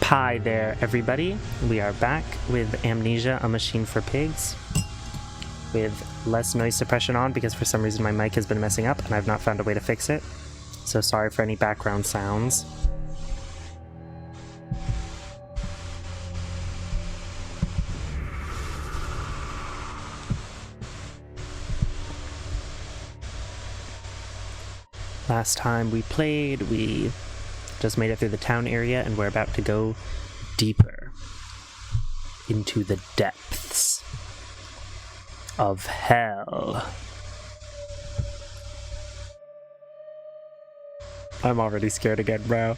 Hi there, everybody. We are back with Amnesia, a Machine for Pigs, with less noise suppression on because for some reason my mic has been messing up and I've not found a way to fix it. So sorry for any background sounds. Last time we played, we just made it through the town area and we're about to go deeper into the depths of hell. I'm already scared again, bro.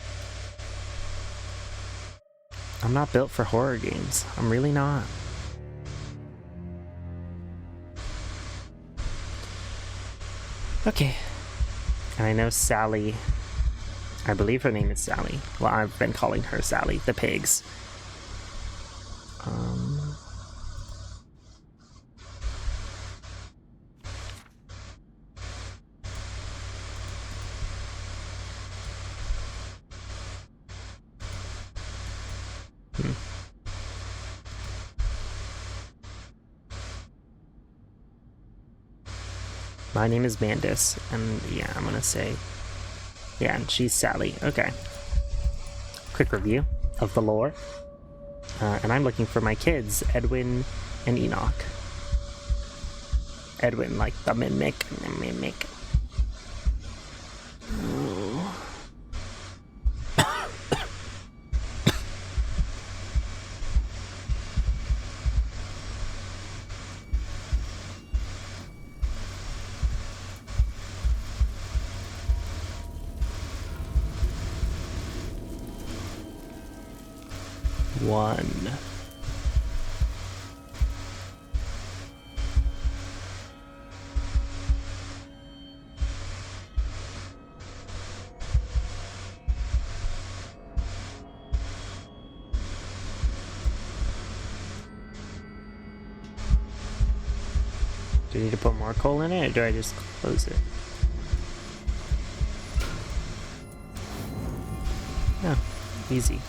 I'm not built for horror games. I'm really not. Okay. And I know Sally, I believe her name is Sally. Well, I've been calling her Sally, the pigs. My name is Mandis, and yeah, I'm gonna say, yeah, and she's Sally. Okay. Quick review of the lore. And I'm looking for my kids, Edwin and Enoch. Edwin, like the mimic. One. Do you need to put more coal in it, or do I just close it? Oh, easy.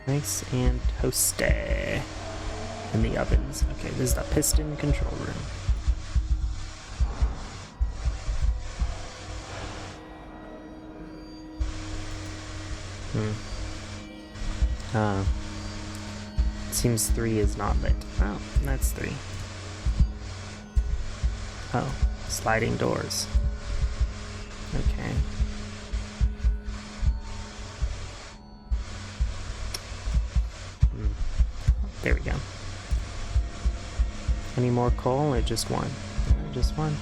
Nice and toasty in the ovens. Okay, this is the piston control room. Seems 3 is not lit. Oh, that's 3. Oh, sliding doors. Okay. There we go. Any more coal or just one? Just one.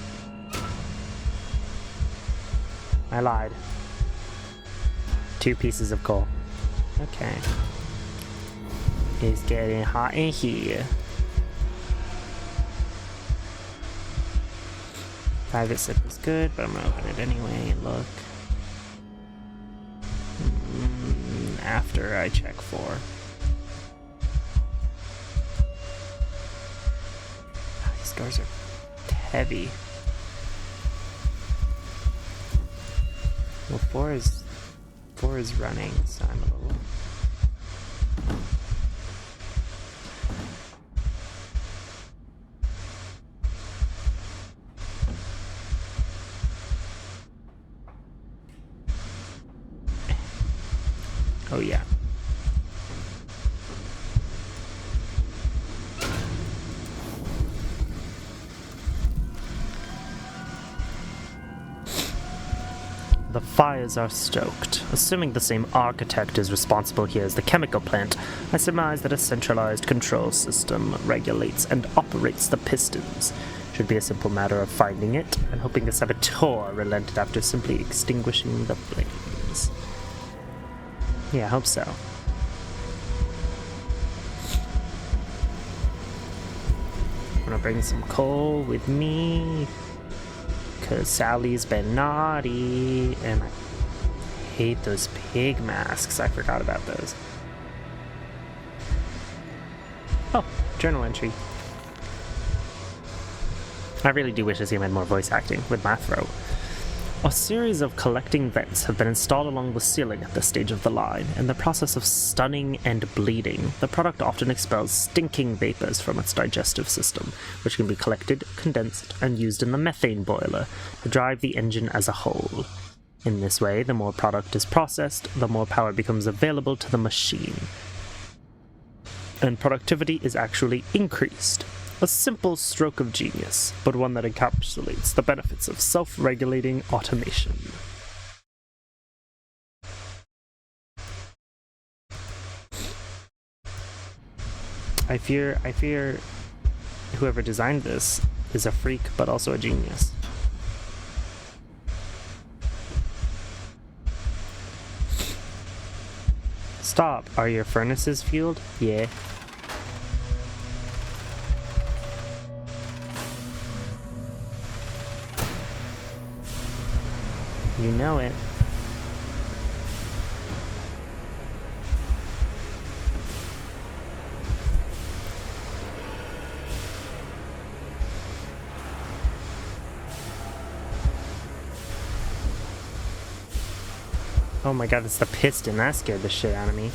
I lied. 2 pieces of coal. Okay. It's getting hot in here. Private sip is good, but I'm gonna open it anyway and look. After I check for. These doors are heavy. Well, 4 is running, so I'm a little. Oh yeah. The fires are stoked. Assuming the same architect is responsible here as the chemical plant, I surmise that a centralized control system regulates and operates the pistons. Should be a simple matter of finding it and hoping the saboteur relented after simply extinguishing the flames. Yeah, I hope so. I'm gonna bring some coal with me, cause Sally's been naughty, and I hate those pig masks. I forgot about those. Oh, journal entry. I really do wish this game had more voice acting with my throat. A series of collecting vents have been installed along the ceiling at this stage of the line. In the process of stunning and bleeding, the product often expels stinking vapors from its digestive system, which can be collected, condensed, and used in the methane boiler to drive the engine as a whole. In this way, the more product is processed, the more power becomes available to the machine, and productivity is actually increased. A simple stroke of genius, but one that encapsulates the benefits of self-regulating automation. I fear whoever designed this is a freak, but also a genius. Stop. Are your furnaces fueled? Yeah. You know it. Oh my god, it's the piston. That scared the shit out of me.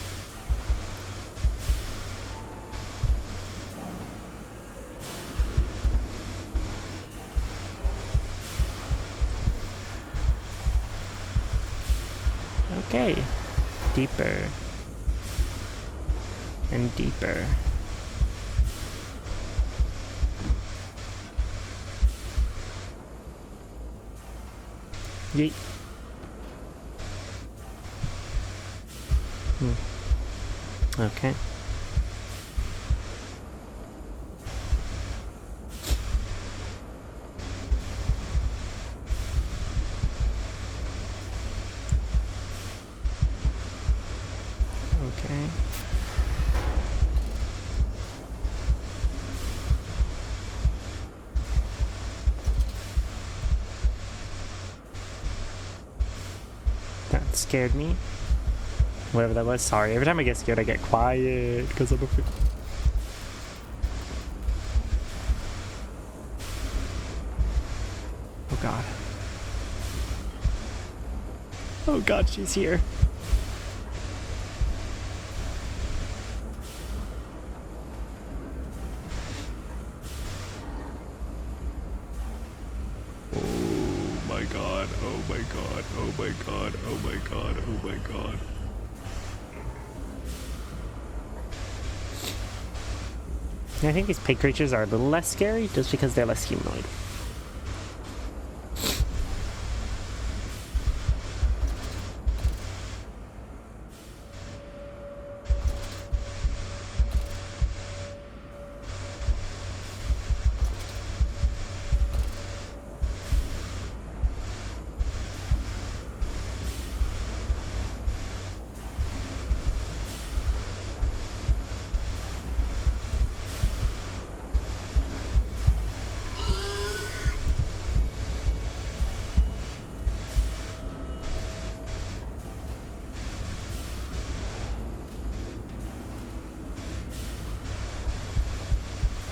Okay. Deeper. And deeper. Yeet. Okay. Okay. That scared me. Whatever that was, sorry. Every time I get scared, I get quiet because I'm afraid. Oh god. Oh god, she's here. Oh my god, oh my god, oh my god, oh my god, oh my god. I think these pig creatures are a little less scary just because they're less humanoid.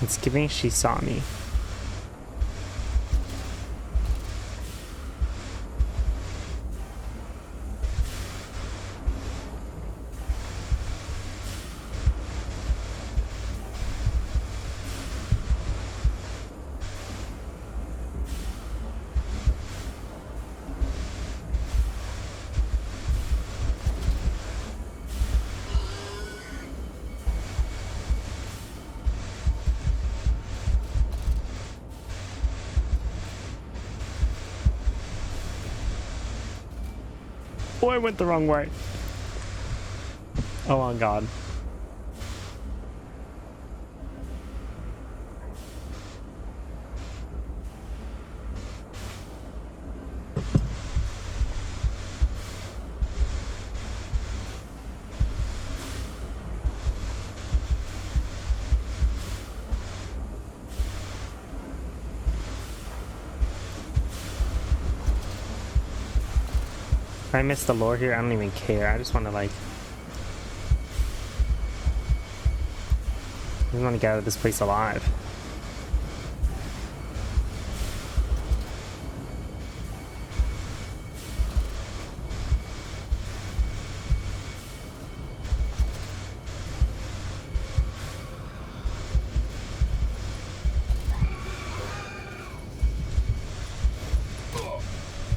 It's giving she saw me. Oh, I went the wrong way. Oh my god. If I miss the lore here, I don't even care. I just want to like... I just want to get out of this place alive. I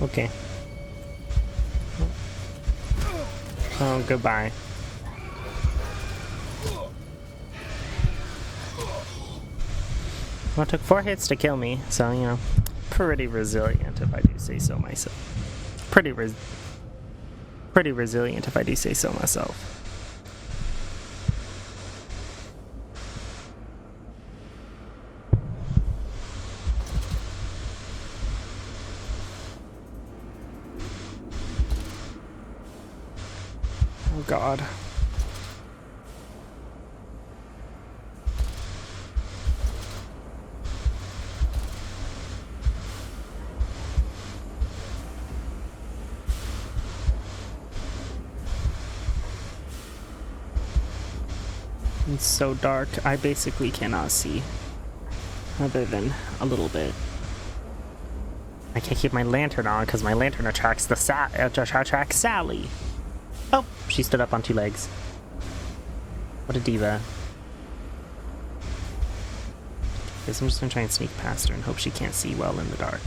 Okay. Oh, goodbye. Well, it took 4 hits to kill me, so, you know, pretty resilient if I do say so myself. Pretty resilient if I do say so myself. Oh god. It's so dark, I basically cannot see. Other than a little bit. I can't keep my lantern on because my lantern attracts attracts Sally. Oh, she stood up on 2 legs. What a diva. Guess I'm just gonna try and sneak past her and hope she can't see well in the dark.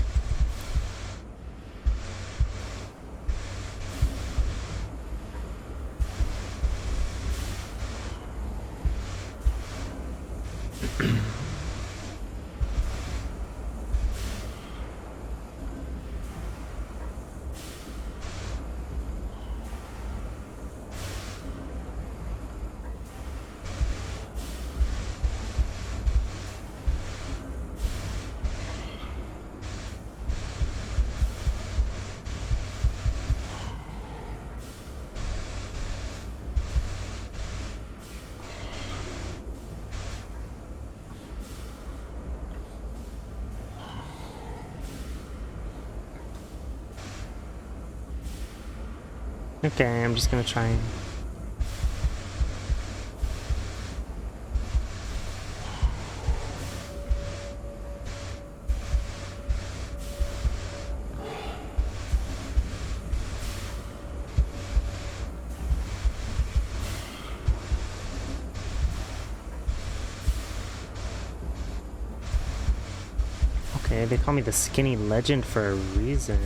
Okay, I'm just gonna try and... Okay, they call me the skinny legend for a reason.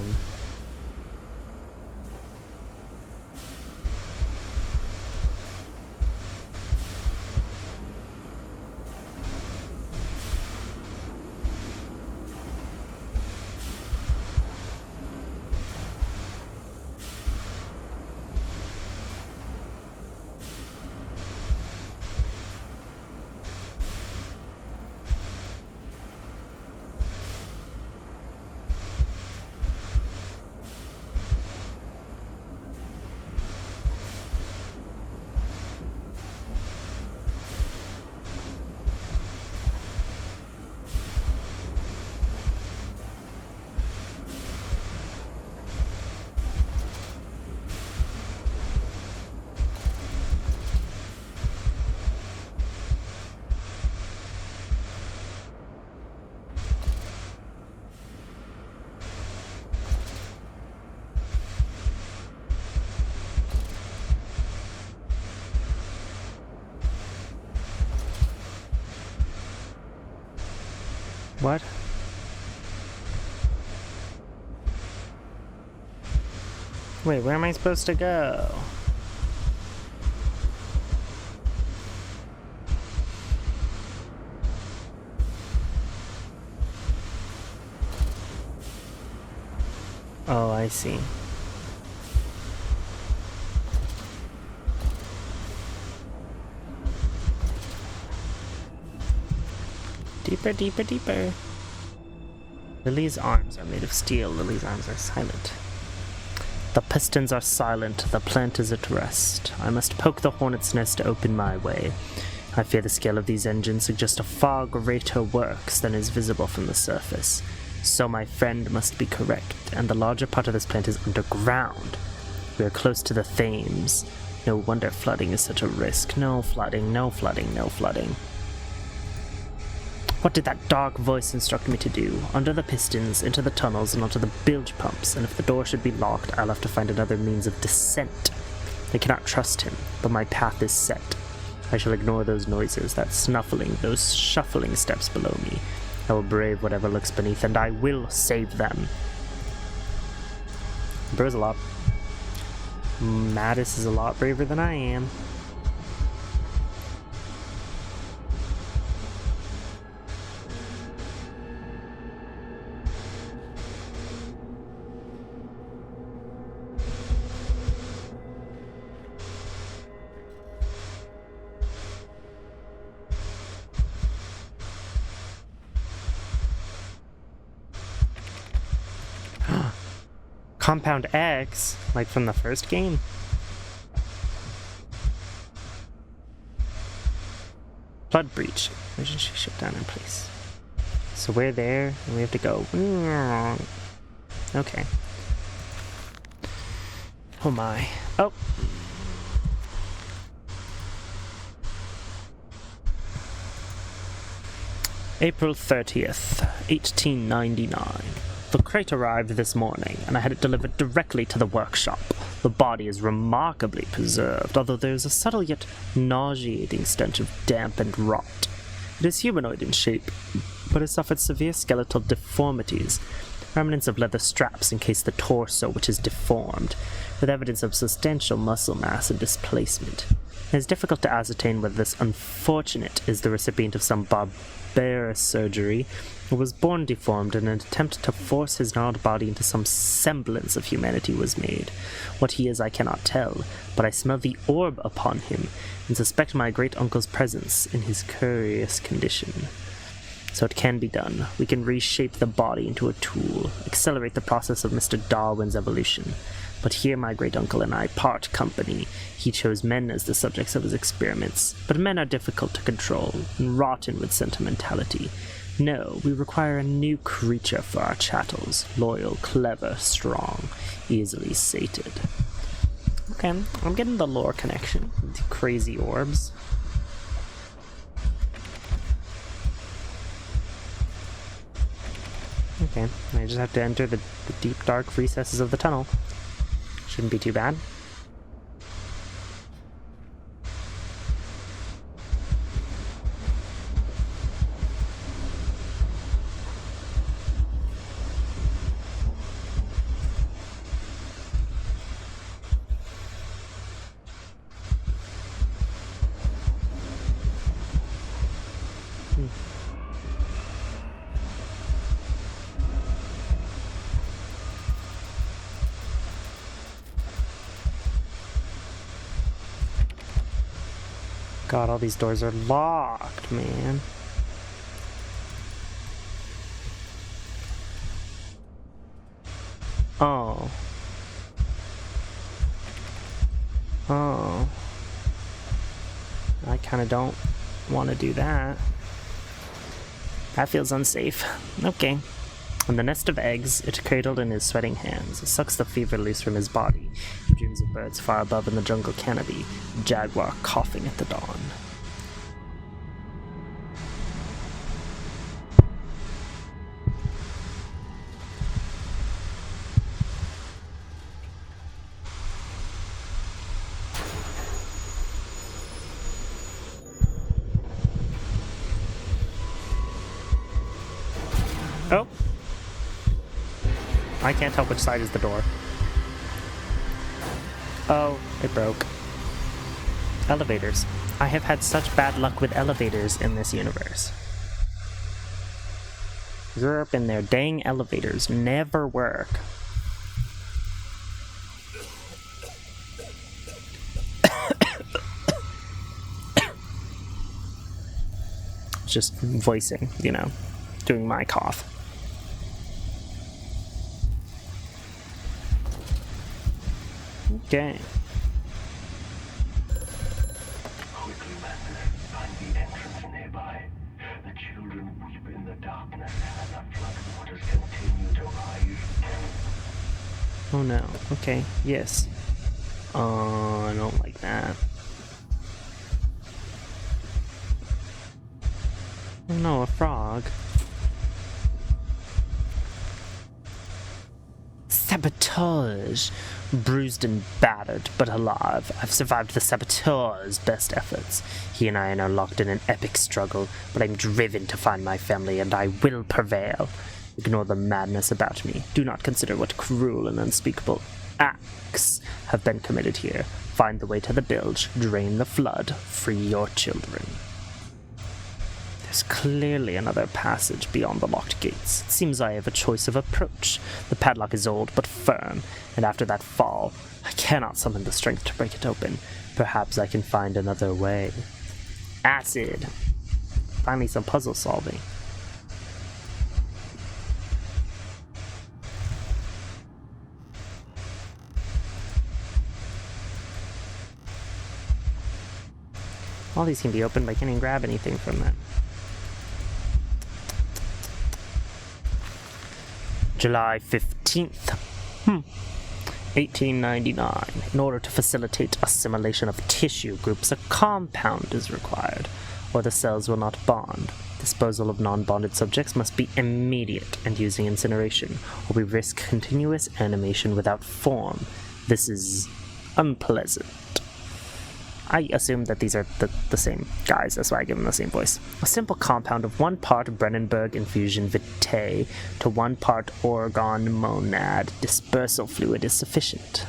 What? Wait, where am I supposed to go? Oh, I see. Deeper, deeper, deeper. Lily's arms are made of steel. Lily's arms are silent. The pistons are silent. The plant is at rest. I must poke the hornet's nest to open my way. I fear the scale of these engines suggests a far greater works than is visible from the surface. So my friend must be correct, and the larger part of this plant is underground. We are close to the Thames. No wonder flooding is such a risk. No flooding, no flooding, no flooding. What did that dark voice instruct me to do? Under the pistons, into the tunnels, and onto the bilge pumps, and if the door should be locked, I'll have to find another means of descent. I cannot trust him, but my path is set. I shall ignore those noises, that snuffling, those shuffling steps below me. I will brave whatever lurks beneath, and I will save them. Bro's a lot. Mattis is a lot braver than I am. Compound X, like from the first game. Flood breach. Emergency shutdown in place. So we're there, and we have to go. Okay. Oh my. Oh. April 30th, 1899. The crate arrived this morning, and I had it delivered directly to the workshop. The body is remarkably preserved, although there is a subtle yet nauseating stench of damp and rot. It is humanoid in shape, but has suffered severe skeletal deformities, remnants of leather straps encase the torso, which is deformed, with evidence of substantial muscle mass and displacement. It is difficult to ascertain whether this unfortunate is the recipient of some barbarous surgery, or was born deformed, and an attempt to force his gnarled body into some semblance of humanity was made. What he is I cannot tell, but I smell the orb upon him, and suspect my great-uncle's presence in his curious condition. So it can be done. We can reshape the body into a tool, accelerate the process of Mr. Darwin's evolution. But here my great-uncle and I part company. He chose men as the subjects of his experiments, but men are difficult to control, and rotten with sentimentality. No, we require a new creature for our chattels. Loyal, clever, strong, easily sated. Okay, I'm getting the lore connection. The crazy orbs. Okay, I just have to enter the deep, dark recesses of the tunnel. Shouldn't be too bad. God, all these doors are locked, man. Oh. Oh. I kind of don't want to do that. That feels unsafe. Okay. On the nest of eggs, it cradled in his sweating hands. It sucks the fever loose from his body. He dreams of birds far above in the jungle canopy, a jaguar coughing at the dawn. Oh! I can't tell which side is the door. Oh, it broke. Elevators. I have had such bad luck with elevators in this universe. Europe and their dang elevators never work. Just voicing, you know, doing my cough. Okay. Quickly, Master, find the entrance nearby. The children weep in the darkness, and the floodwaters continue to rise. Oh no. Okay. Yes. I don't like that. Oh no, a frog. Sabotage! Bruised and battered, but alive. I've survived the saboteur's best efforts. He and I are now locked in an epic struggle, but I'm driven to find my family, and I will prevail. Ignore the madness about me. Do not consider what cruel and unspeakable acts have been committed here. Find the way to the bilge, drain the flood, free your children. There's clearly another passage beyond the locked gates. It seems I have a choice of approach. The padlock is old but firm, and after that fall, I cannot summon the strength to break it open. Perhaps I can find another way. Acid! Finally some puzzle solving. All these can be opened, but I can't even grab anything from that. July 15th. 1899. In order to facilitate assimilation of tissue groups, a compound is required, or the cells will not bond. Disposal of non-bonded subjects must be immediate and using incineration, or we risk continuous animation without form. This is unpleasant. I assume that these are the same guys, that's why I give them the same voice. A simple compound of 1 part Brennenberg infusion vitae to 1 part orgon monad dispersal fluid is sufficient.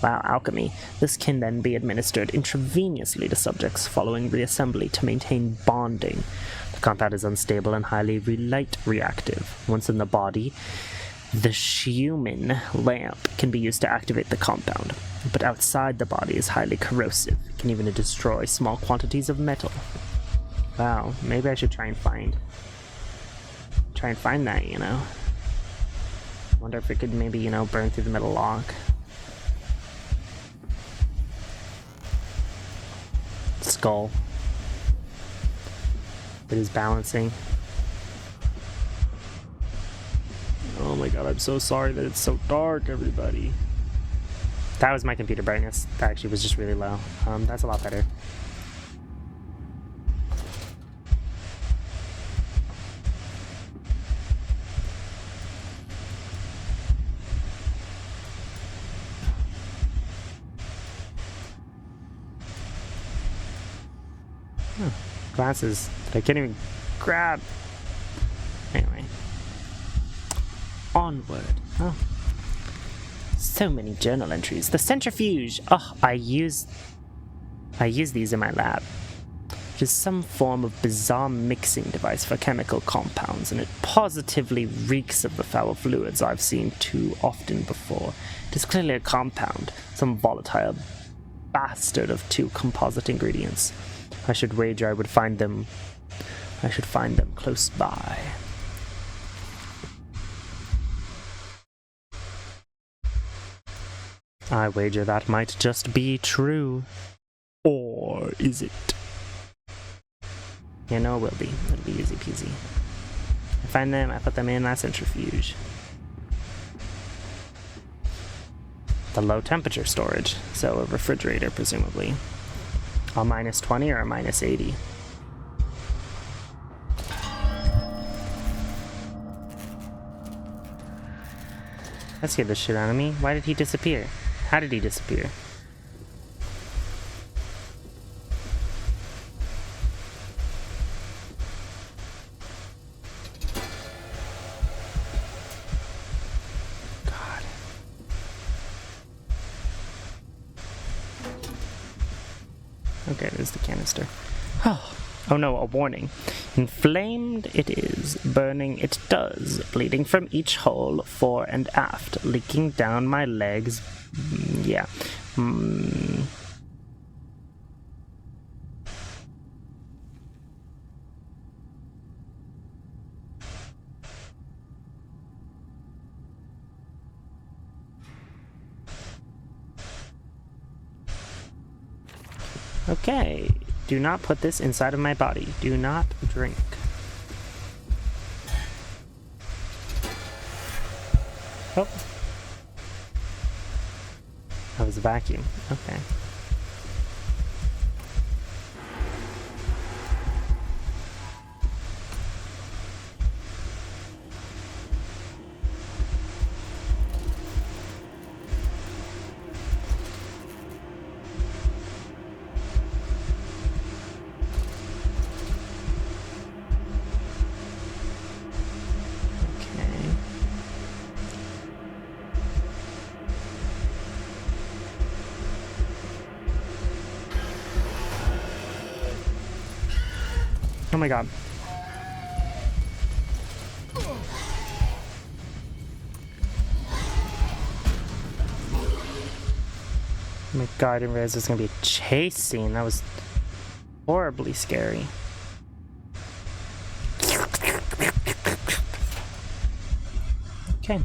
Wow, alchemy. This can then be administered intravenously to subjects following reassembly to maintain bonding. The compound is unstable and highly light reactive. Once in the body, the Schumann lamp can be used to activate the compound, but outside the body is highly corrosive. It can even destroy small quantities of metal. Wow, maybe I should try and find that, you know? Wonder if it could maybe, you know, burn through the metal lock. Skull. It is balancing. Oh my god, I'm so sorry that it's so dark, everybody. That was my computer brightness. That actually was just really low. That's a lot better. Huh. Glasses that I can't even grab. Anyway. Onward. Oh. So many journal entries. The centrifuge! Oh, I use these in my lab. It is some form of bizarre mixing device for chemical compounds, and it positively reeks of the foul fluids I've seen too often before. It is clearly a compound, some volatile bastard of 2 composite ingredients. I should wager I should find them close by. I wager that might just be true. Or is it? Yeah, no, it will be. It'll be easy peasy. I find them, I put them in that centrifuge. The low temperature storage, so a refrigerator presumably. A -20 or a -80. That scared the shit out of me. Why did he disappear? How did he disappear? God. Okay, there's the canister. Oh no, a warning. Inflamed it is, burning it does, bleeding from each hole, fore and aft, leaking down my legs. Yeah. Okay. Do not put this inside of my body. Do not drink. Oh. That was a vacuum. Okay. Oh my god. Oh my god, I didn't realize there's gonna be a chase scene. That was horribly scary. Okay.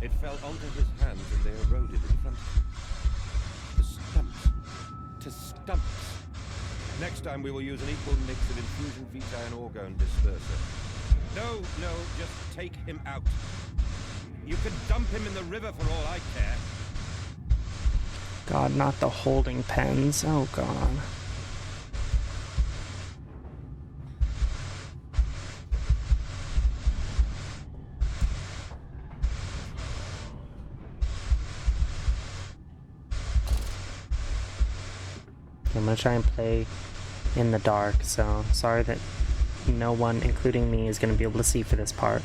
It fell onto his hands and they eroded in front of him. To stumps. To stumps. Next time we will use an equal mix of infusion vitae and orgone disperser. No, just take him out. You could dump him in the river for all I care. God, not the holding pens. Oh god. I'm gonna try and play in the dark, so sorry that no one, including me, is gonna be able to see for this part.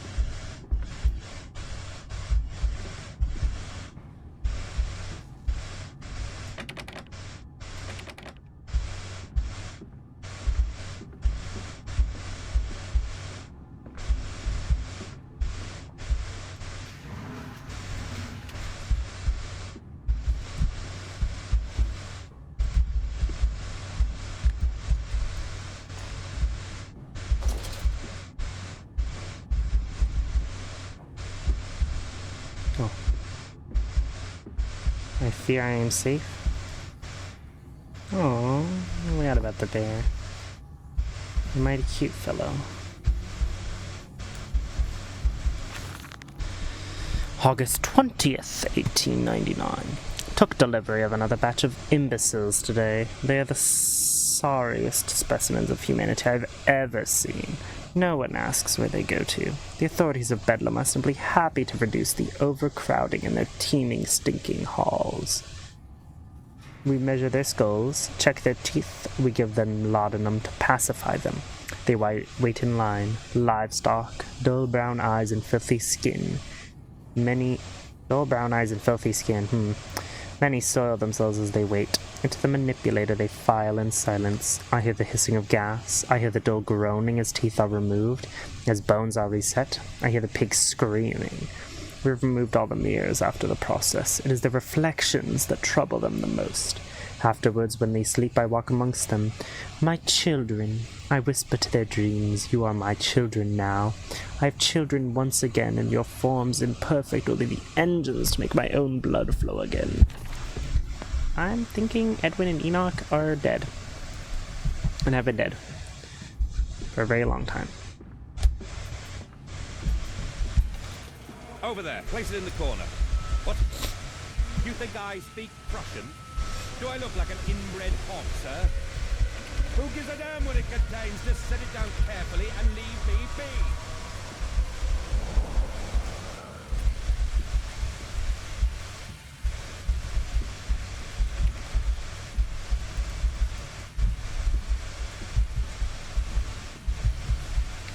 Oh. I fear I am safe. Oh, I forgot about the bear. A mighty cute fellow. August 20th, 1899. Took delivery of another batch of imbeciles today. They are the sorriest specimens of humanity I've ever seen. No one asks where they go to. The authorities of Bedlam are simply happy to reduce the overcrowding in their teeming, stinking halls. We measure their skulls, check their teeth, we give them laudanum to pacify them. They wait in line, livestock, dull brown eyes and filthy skin. Many soil themselves as they wait. Into the manipulator they file in silence. I hear the hissing of gas. I hear the dull groaning as teeth are removed, as bones are reset. I hear the pigs screaming. We've removed all the mirrors after the process. It is the reflections that trouble them the most. Afterwards, when they sleep, I walk amongst them. My children, I whisper to their dreams, you are my children now. I have children once again, and your forms imperfect will be the engines to make my own blood flow again. I'm thinking Edwin and Enoch are dead. And have been dead. For a very long time. Over there, place it in the corner. What? You think I speak Prussian? Do I look like an inbred hog, sir? Who gives a damn what it contains? Just set it down carefully and leave me be.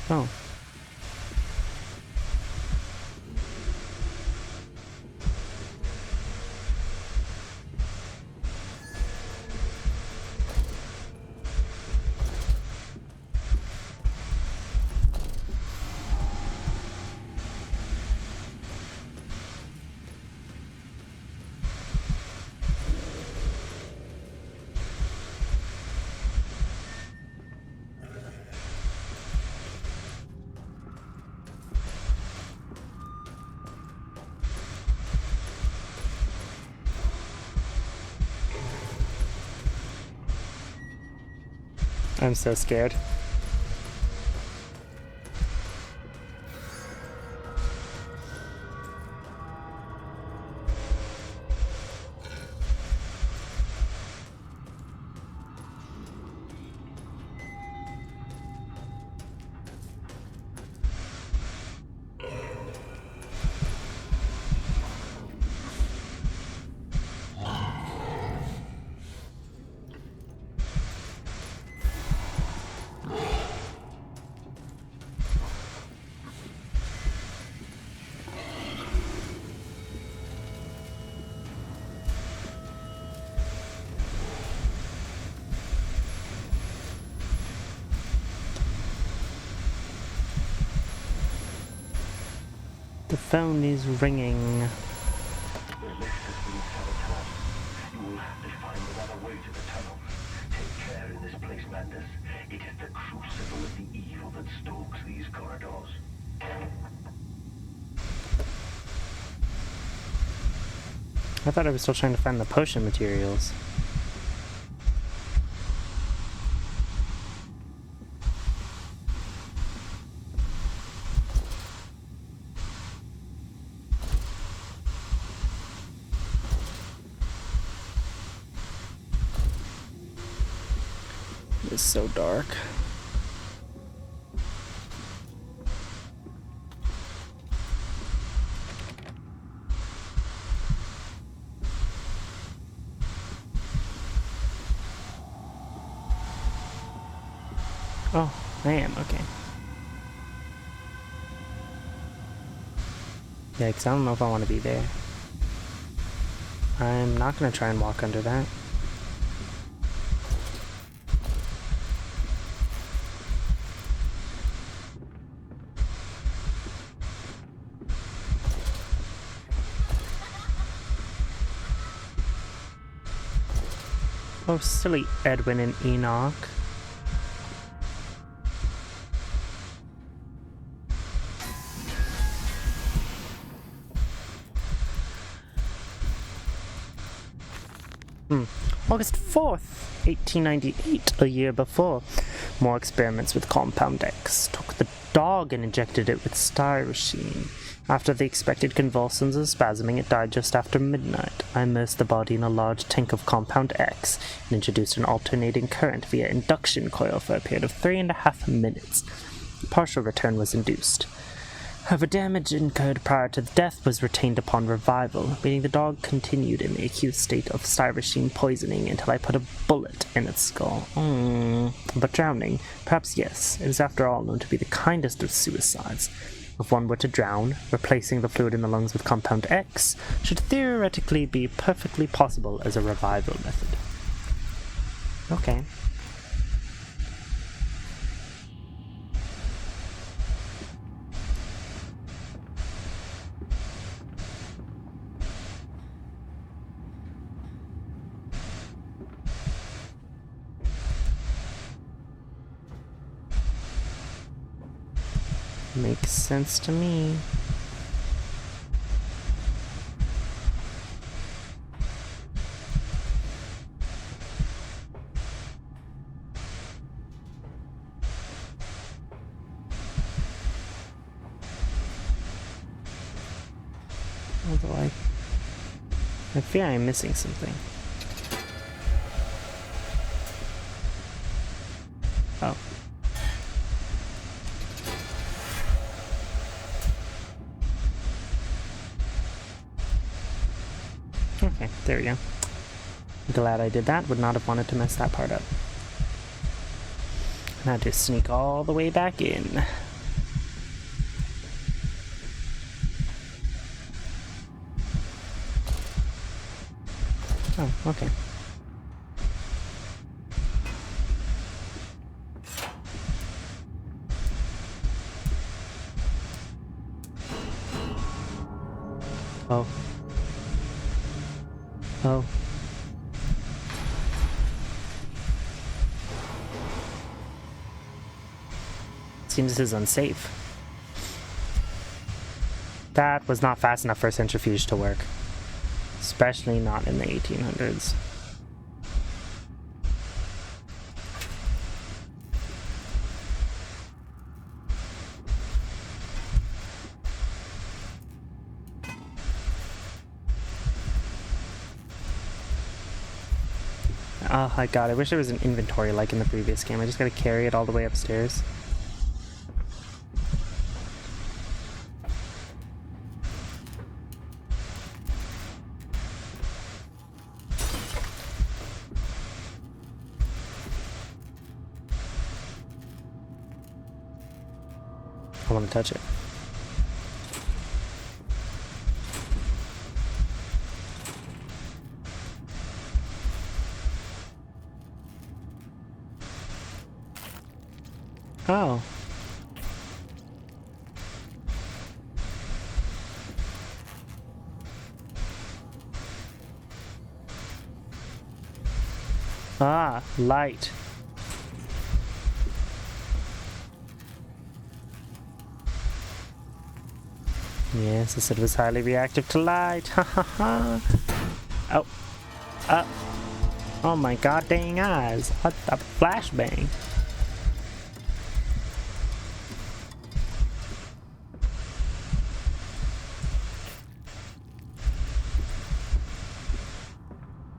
Oh. I'm so scared. The phone is ringing. The lift has been sabotaged. You will have to find another way to the tunnel. Take care in this place, Mandus. It is the crucible of the evil that stalks these corridors. I thought I was still trying to find the potion materials. It's so dark. Oh, I am, okay. Yeah, because I don't know if I want to be there. I'm not going to try and walk under that. Oh, silly Edwin and Enoch. August 4th, 1898, a year before. More experiments with Compound X. Took the dog and injected it with styrosine. After the expected convulsions and spasming, it died just after midnight. I immersed the body in a large tank of Compound X and introduced an alternating current via induction coil for a period of 3.5 minutes. Partial return was induced. However, damage incurred prior to the death was retained upon revival, meaning the dog continued in the acute state of styrosine poisoning until I put a bullet in its skull. But drowning? Perhaps yes. It is after all known to be the kindest of suicides. If one were to drown, replacing the fluid in the lungs with Compound X should theoretically be perfectly possible as a revival method. Okay. Makes sense to me. Although I fear I'm missing something. Oh. Okay, there we go. Glad I did that. Would not have wanted to mess that part up. And I had to sneak all the way back in. Oh, okay. Oh. Oh. Seems this is unsafe. That was not fast enough for a centrifuge to work. Especially not in the 1800s. Oh my god, I wish there was an inventory like in the previous game. I just gotta carry it all the way upstairs. I want to touch it. Oh. Ah, light. Yes, I said it was highly reactive to light. Ha ha ha. Oh. Oh my god dang eyes. What the flashbang?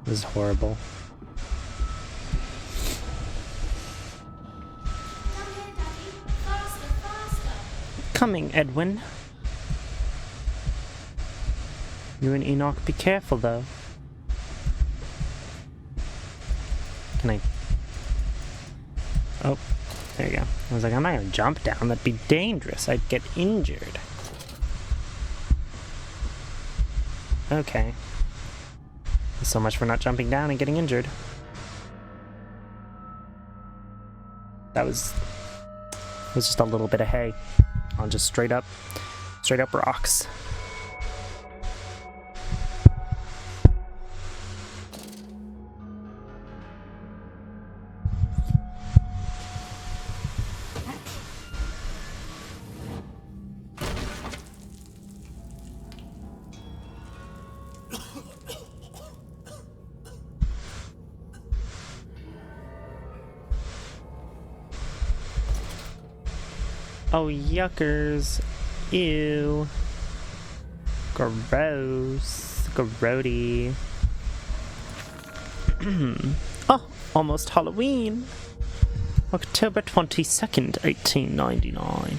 This is horrible. Coming, Edwin. You and Enoch, be careful though. Can I? Oh, there you go. I was like, I'm not gonna jump down. That'd be dangerous. I'd get injured. Okay. So much for not jumping down and getting injured. That was just a little bit of hay on just straight up rocks. Oh, yuckers. Ew. Gross. Grody. Oh, almost Halloween. October 22nd, 1899.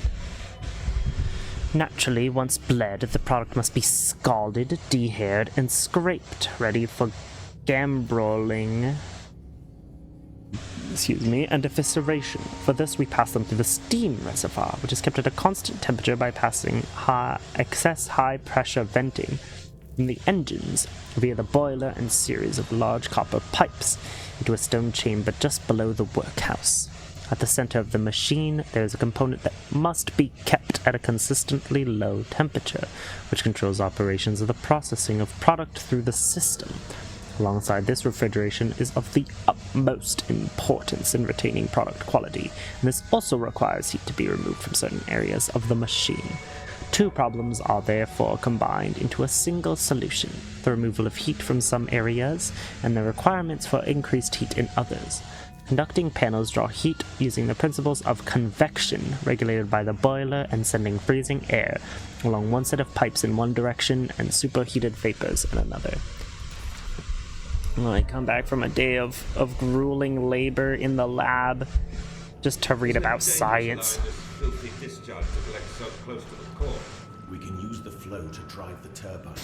Naturally, once bled, the product must be scalded, dehaired, and scraped, ready for gambroling. And evisceration. For this, we pass them through the steam reservoir, which is kept at a constant temperature by passing excess high-pressure venting from the engines via the boiler and series of large copper pipes into a stone chamber just below the workhouse. At the center of the machine, there is a component that must be kept at a consistently low temperature, which controls operations of the processing of product through the system. Alongside this, refrigeration is of the utmost importance in retaining product quality, and this also requires heat to be removed from certain areas of the machine. Two problems are therefore combined into a single solution: the removal of heat from some areas, and the requirements for increased heat in others. Conducting panels draw heat using the principles of convection, regulated by the boiler and sending freezing air along one set of pipes in one direction and superheated vapors in another. I come back from a day of grueling labor in the lab just to read about science. We can use the flow to drive the turbines.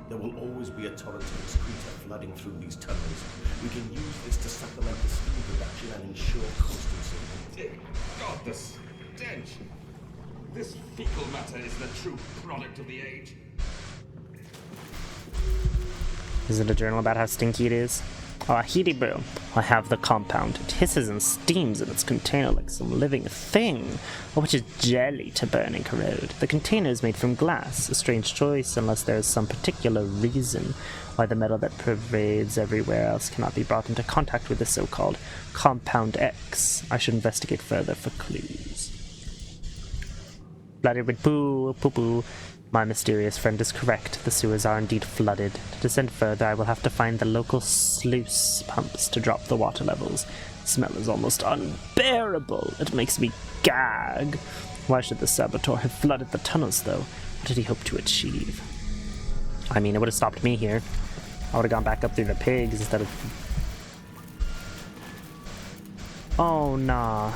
There will always be a torrent of excreta flooding through these tunnels. We can use this to supplement the steam production and ensure constancy. Dear God, the stench! This fecal matter is the true product of the age. Is it a journal about how stinky it is? Ah, heaty brew. I have the compound. It hisses and steams in its container like some living thing, or which is jelly to burn and corrode. The container is made from glass, a strange choice unless there is some particular reason why the metal that pervades everywhere else cannot be brought into contact with the so-called Compound X. I should investigate further for clues. Flooded with poo-poo. My mysterious friend is correct. The sewers are indeed flooded. To descend further, I will have to find the local sluice pumps to drop the water levels. The smell is almost unbearable. It makes me gag. Why should the saboteur have flooded the tunnels, though? What did he hope to achieve? I mean, it would have stopped me here. I would have gone back up through the pigs instead of... Oh, nah.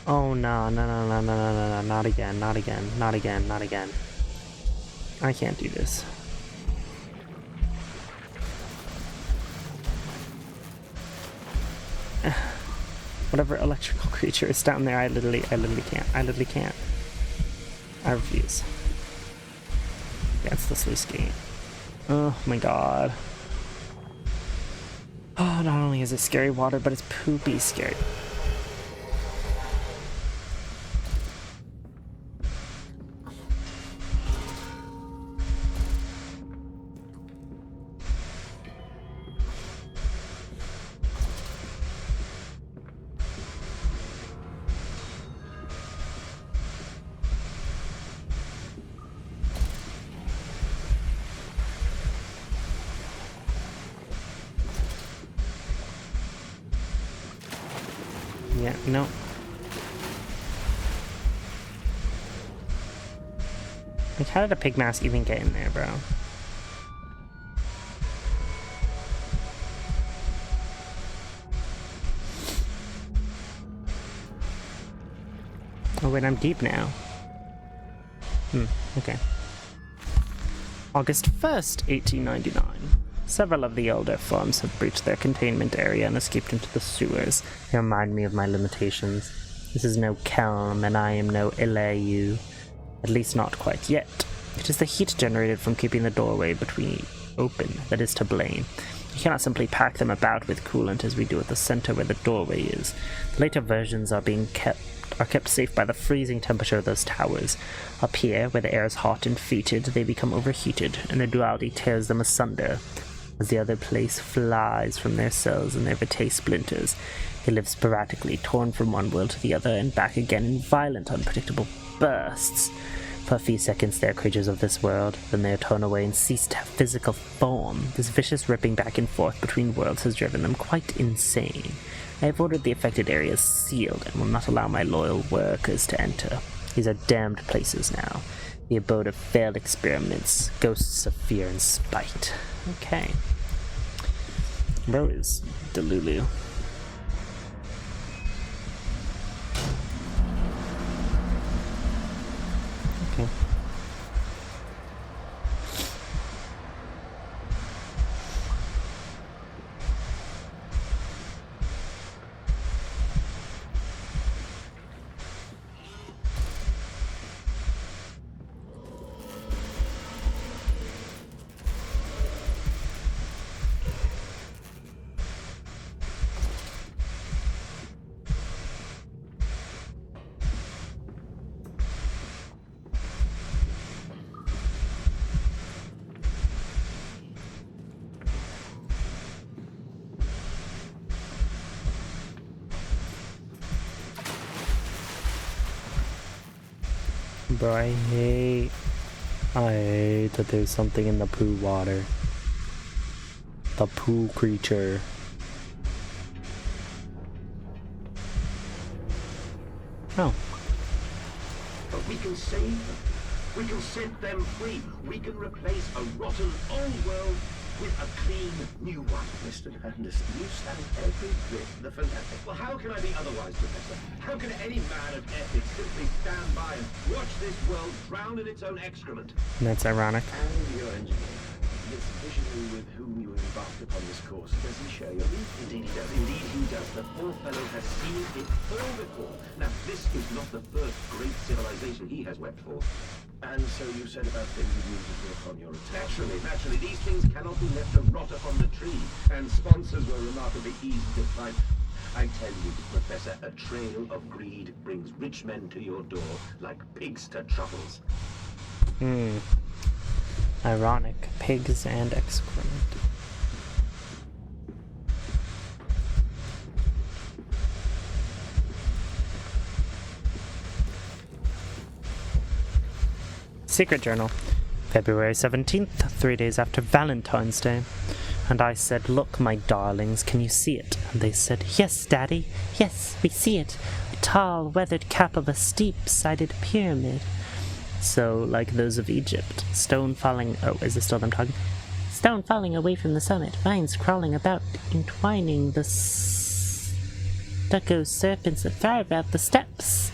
Oh, no, not again, not again, not again, not again. I can't do this. Whatever electrical creature is down there, I literally can't. I refuse. That's the sluice gate. Oh my god. Oh, not only is it scary water, but it's poopy scary. Yeah, no. Like, how did a pig mask even get in there, bro? Oh wait, I'm deep now. Okay. August 1st, 1899. Several of the older farms have breached their containment area and escaped into the sewers. They remind me of my limitations. This is no Kelm, and I am no Ilayu. At least not quite yet. It is the heat generated from keeping the doorway between open that is to blame. You cannot simply pack them about with coolant as we do at the center where the doorway is. The later versions are kept safe by the freezing temperature of those towers. Up here, where the air is hot and fetid, they become overheated, and their duality tears them asunder. As the other place flies from their cells and their vitae splinters, they live sporadically, torn from one world to the other and back again in violent, unpredictable bursts. For a few seconds they are creatures of this world, then they are torn away and cease to have physical form. This vicious ripping back and forth between worlds has driven them quite insane. I have ordered the affected areas sealed and will not allow my loyal workers to enter. These are damned places now. The abode of failed experiments, ghosts of fear and spite. Okay. Bro is Delulu. Okay. Bro, I hate that there's something in the poo water. The poo creature. Oh. But we can save them. We can set them free. We can replace a rotten old world with a clean new one. Mr. Landis, you stand every bit the fanatic. Well, how can I be otherwise, Professor? How can any man of ethics simply stand by and watch this world drown in its own excrement? That's ironic. And your engineer, this visionary with whom you embarked upon this course, does he share your views? Indeed he does. Indeed he does. The poor fellow has seen it all before. Now, this is not the first great civilization he has wept for. And so you said about things immediately upon your return. Naturally, these things cannot be left to rot upon the tree, and sponsors were remarkably easy to find. I tell you, Professor, a trail of greed brings rich men to your door like pigs to truffles. Ironic. Pigs and excrement. Secret Journal, February 17th, 3 days after Valentine's Day. And I said, "Look, my darlings, can you see it?" And they said, "Yes, Daddy, yes, we see it. A tall, weathered cap of a steep-sided pyramid." So, like those of Egypt, stone falling... Oh, is this still them talking? Stone falling away from the summit, vines crawling about, entwining the stucco serpents that thrive out the steps.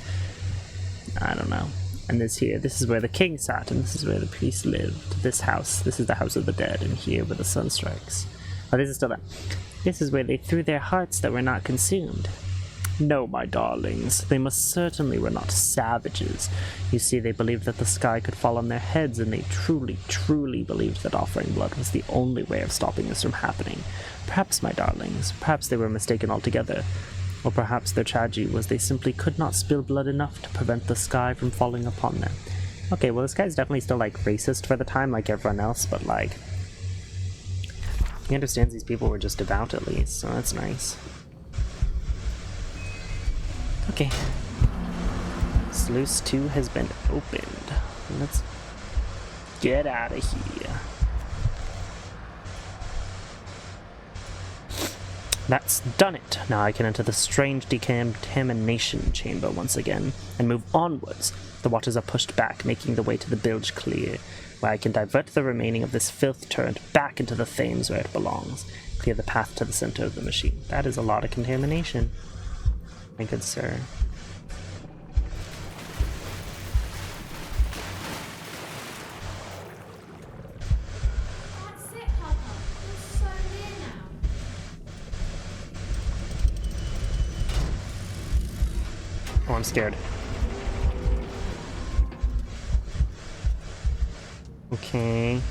I don't know. And this is where the king sat, and this is where the priest lived. This is the house of the dead, and here where the sun strikes. Oh, this is still that. This is where they threw their hearts that were not consumed. No, my darlings, they most certainly were not savages. You see, they believed that the sky could fall on their heads, and they truly, truly believed that offering blood was the only way of stopping this from happening. Perhaps, my darlings, perhaps they were mistaken altogether. Or perhaps their tragedy was they simply could not spill blood enough to prevent the sky from falling upon them. Okay, well, this guy's definitely still, like, racist for the time, like everyone else, but, like, he understands these people were just devout at least, so that's nice. Okay. Sluice 2 has been opened. Let's get out of here. That's done it. Now I can enter the strange decontamination chamber once again and move onwards. The waters are pushed back, making the way to the bilge clear, where I can divert the remaining of this filth turret back into the Thames where it belongs. Clear the path to the center of the machine. That is a lot of contamination, my good sir. That's it, Papa. We're so near now. Oh, I'm scared. Okay.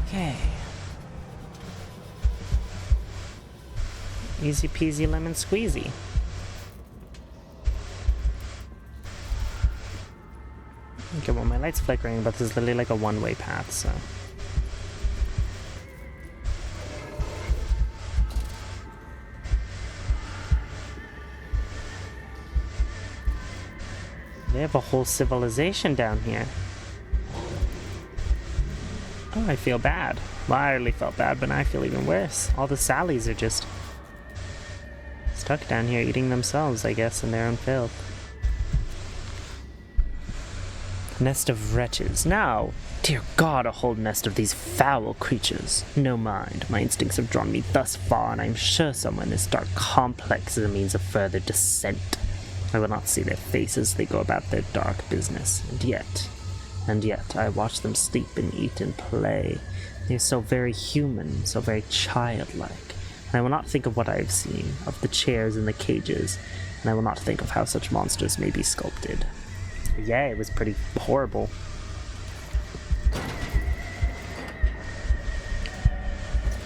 Okay. Easy peasy lemon squeezy. Okay, well my light's flickering, but this is literally like a one-way path, so... They have a whole civilization down here. Oh, I feel bad. Well, I already felt bad, but now I feel even worse. All the Sallys are just stuck down here eating themselves, I guess, in their own filth. Nest of wretches. Now, dear God, a whole nest of these foul creatures. No mind. My instincts have drawn me thus far, and I'm sure somewhere in this dark complex is a means of further descent. I will not see their faces, they go about their dark business. And yet, I watch them sleep and eat and play. They are so very human, so very childlike. And I will not think of what I have seen, of the chairs and the cages, and I will not think of how such monsters may be sculpted. Yeah, it was pretty horrible.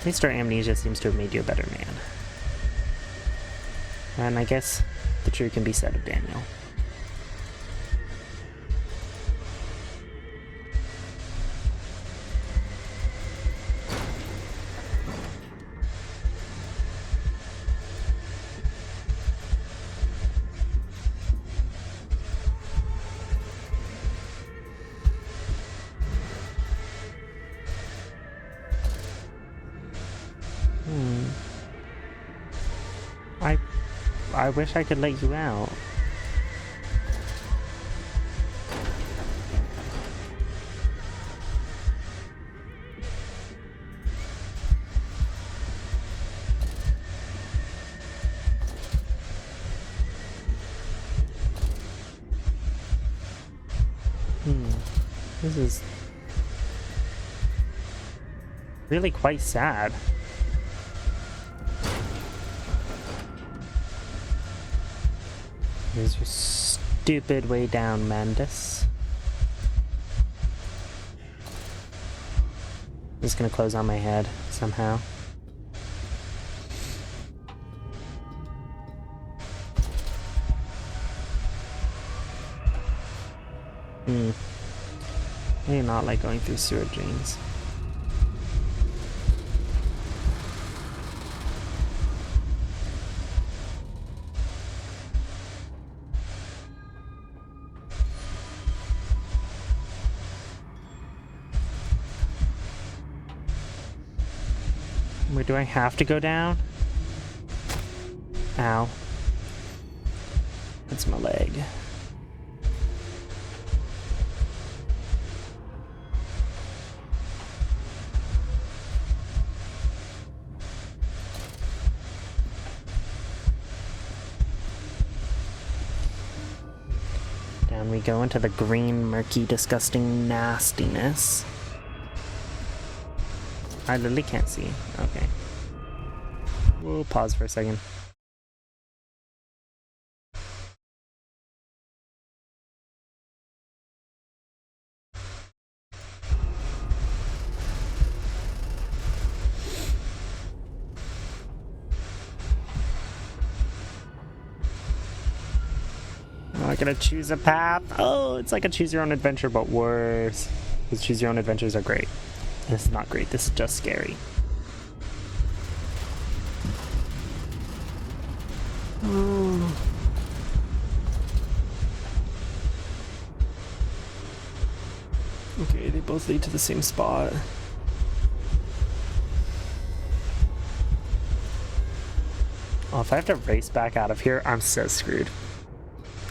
At least our amnesia seems to have made you a better man. And I guess the true can be said of Daniel. I wish I could let you out. This is really quite sad. Here's your stupid way down, Mandus. I'm just gonna close on my head somehow. I do not like going through sewer drains. Where do I have to go down? Ow. That's my leg. Down we go into the green, murky, disgusting nastiness. I literally can't see. Okay. We'll pause for a second. I'm gonna choose a path. Oh, it's like a choose your own adventure, but worse. Because choose your own adventures are great. This is not great. This is just scary. Oh. Okay, they both lead to the same spot. Oh, if I have to race back out of here, I'm so screwed.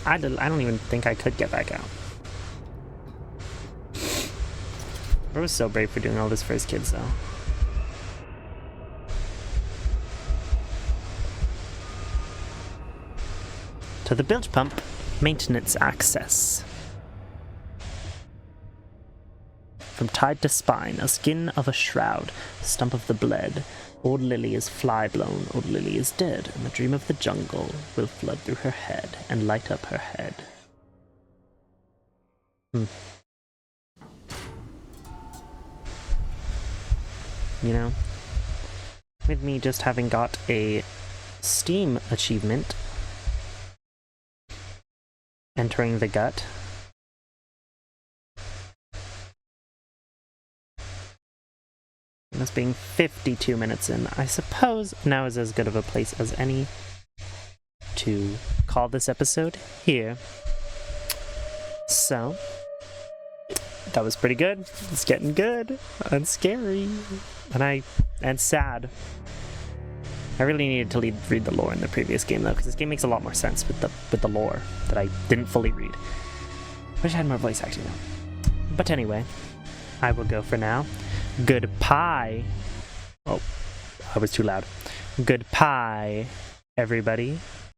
I don't even think I could get back out. I was so brave for doing all this for his kids, though. To the bilge pump, maintenance access. From tide to spine, a skin of a shroud, stump of the bled. Old Lily is fly-blown, old Lily is dead, and the dream of the jungle will flood through her head and light up her head. You know, with me just having got a Steam achievement, entering the gut, and us being 52 minutes in, I suppose now is as good of a place as any to call this episode here. So, that was pretty good. It's getting good and scary and sad. I really needed to read the lore in the previous game though, because this game makes a lot more sense with the lore that I didn't fully read. Wish I had more voice acting though. But anyway, I will go for now. Goodbye. Oh, I was too loud. Goodbye, everybody.